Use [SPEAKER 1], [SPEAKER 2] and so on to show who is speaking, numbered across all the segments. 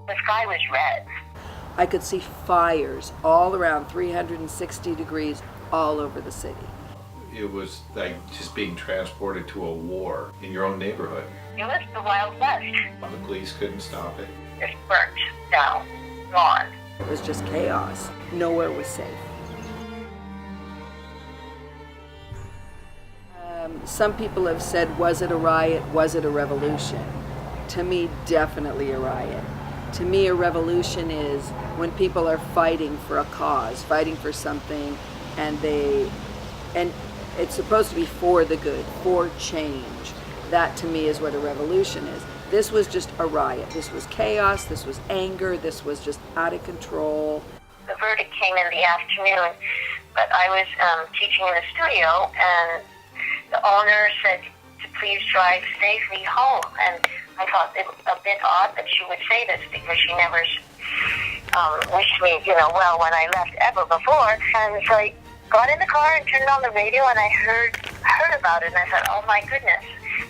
[SPEAKER 1] The sky was red.
[SPEAKER 2] I could see fires all around 360 degrees all over the city.
[SPEAKER 3] It was like just being transported to a war in your own neighborhood.
[SPEAKER 1] It was the Wild West.
[SPEAKER 3] The police couldn't stop it.
[SPEAKER 1] It's burnt down, gone.
[SPEAKER 2] It was just chaos. Nowhere was safe. Some people have said, was it a riot? Was it a revolution? To me, definitely a riot. To me, a revolution is when people are fighting for a cause, fighting for something, and it's supposed to be for the good, for change. That to me is what a revolution is. This was just a riot. This was chaos, this was anger, this was just out of control.
[SPEAKER 1] The verdict came in the afternoon, but I was teaching in the studio, and the owner said to please drive safely home. And I thought it was a bit odd that she would say this because she never wished me, well when I left ever before. And so I got in the car and turned on the radio, and I heard about it, and I thought, oh my goodness.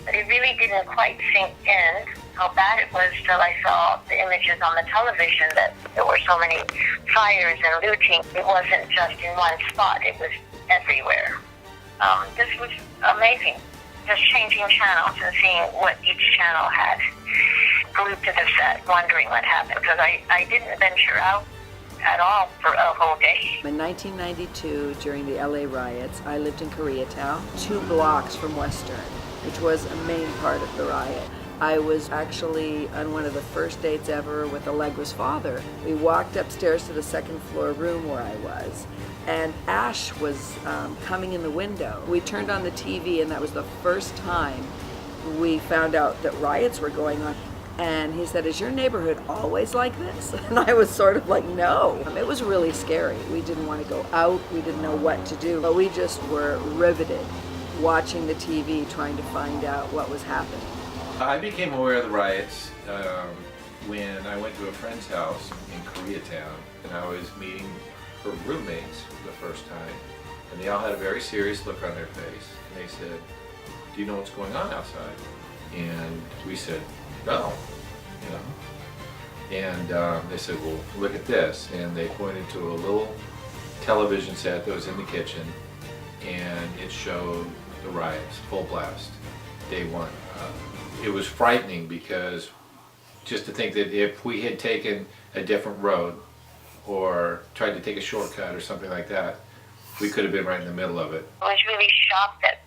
[SPEAKER 1] But it really didn't quite sink in how bad it was till I saw the images on the television that there were so many fires and looting. It wasn't just in one spot, it was everywhere. This was amazing, just changing channels and seeing what each channel had. Glued to the set, wondering what happened, because I didn't venture out at all for a whole day.
[SPEAKER 2] In 1992, during the LA riots, I lived in Koreatown, 2 blocks from Western, which was a main part of the riot. I was actually on one of the first dates ever with Allegra's father. We walked upstairs to the second floor room where I was, and ash was coming in the window. We turned on the TV, and that was the first time we found out that riots were going on. And he said, is your neighborhood always like this? And I was sort of like, no. It was really scary. We didn't want to go out. We didn't know what to do. But we just were riveted watching the TV, trying to find out what was happening.
[SPEAKER 3] I became aware of the riots when I went to a friend's house in Koreatown, and I was meeting her roommates for the first time, and they all had a very serious look on their face, and they said, do you know what's going on outside? And we said, no, and they said, well, look at this, and they pointed to a little television set that was in the kitchen, and it showed the riots, full blast, day one. It was frightening because just to think that if we had taken a different road or tried to take a shortcut or something like that, we could have been right in the middle of it.
[SPEAKER 1] I was really shocked that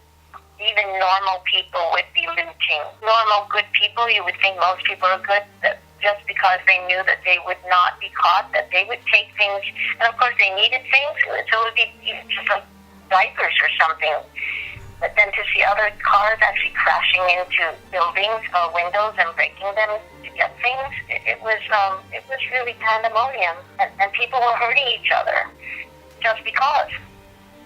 [SPEAKER 1] even normal people would be looting. Normal, good people, you would think most people are good, that just because they knew that they would not be caught, that they would take things, and of course they needed things, so it would be just like diapers or something. But then to see other cars actually crashing into buildings or windows and breaking them to get things, it was really pandemonium, and people were hurting each other just because.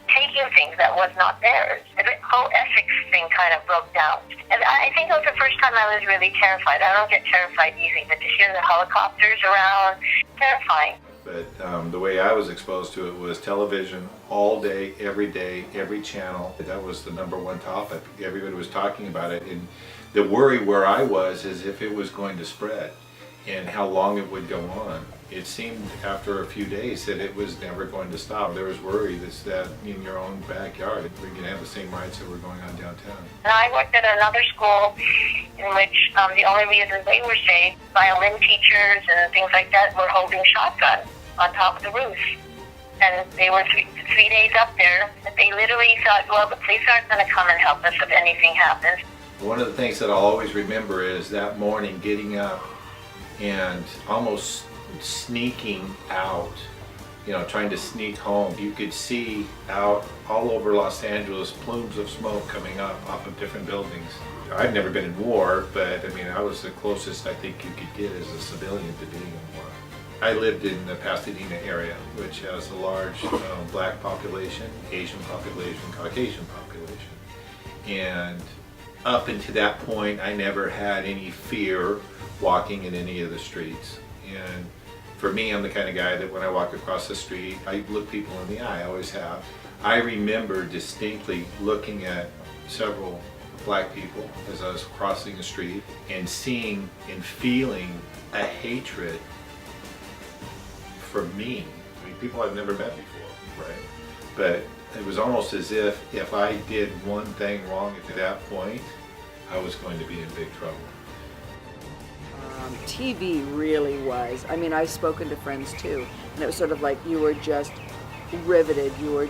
[SPEAKER 1] Taking things that was not theirs. The whole ethics thing kind of broke down. And I think it was the first time I was really terrified. I don't get terrified easily, but to hear the helicopters around, terrifying.
[SPEAKER 3] But the way I was exposed to it was television all day, every channel. That was the #1 topic. Everybody was talking about it, and the worry where I was is if it was going to spread and how long it would go on. It seemed after a few days that it was never going to stop. There was worry that in your own backyard we're going to have the same riots that were going on downtown.
[SPEAKER 1] And I worked at another school in which the only reason they were safe, violin teachers and things like that were holding shotguns on top of the roof. And they were three days up there. They literally thought, well, the police aren't going to come and help us if anything happens.
[SPEAKER 3] One of the things that I'll always remember is that morning getting up and almost sneaking out, trying to sneak home. You could see out all over Los Angeles plumes of smoke coming up off of different buildings. I've never been in war, but I was the closest I think you could get as a civilian to being in war. I lived in the Pasadena area, which has a large black population, Asian population, Caucasian population. And up until that point, I never had any fear walking in any of the streets. And for me, I'm the kind of guy that when I walk across the street, I look people in the eye, I always have. I remember distinctly looking at several black people as I was crossing the street and seeing and feeling a hatred for me. I mean, people I've never met before, right? But it was almost as if I did one thing wrong at that point, I was going to be in big trouble.
[SPEAKER 2] TV really was. I mean, I've spoken to friends too, and it was sort of like you were just riveted. You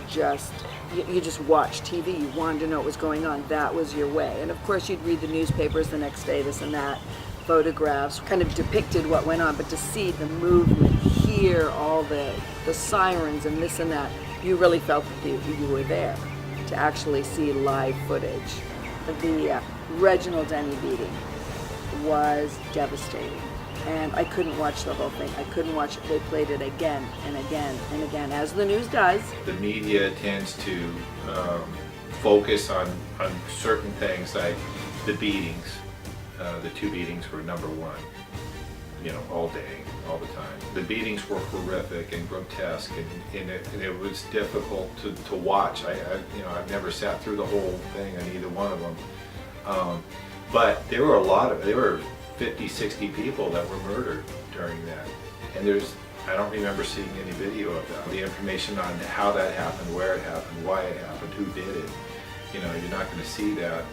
[SPEAKER 2] just watched TV. You wanted to know what was going on. That was your way. And of course, you'd read the newspapers the next day, this and that. Photographs kind of depicted what went on, but to see the movement, hear all the sirens and this and that, you really felt that you were there to actually see live footage. The Reginald Denny beating was devastating, and I couldn't watch the whole thing. I couldn't watch it. They played it again and again and again, as the news does.
[SPEAKER 3] The media tends to focus on certain things, like the beatings. The 2 beatings were number 1, all day, all the time. The beatings were horrific and grotesque, and it was difficult to watch. I've never sat through the whole thing on either one of them. But there were 50, 60 people that were murdered during that. And I don't remember seeing any video of that. The information on how that happened, where it happened, why it happened, who did it, you're not going to see that.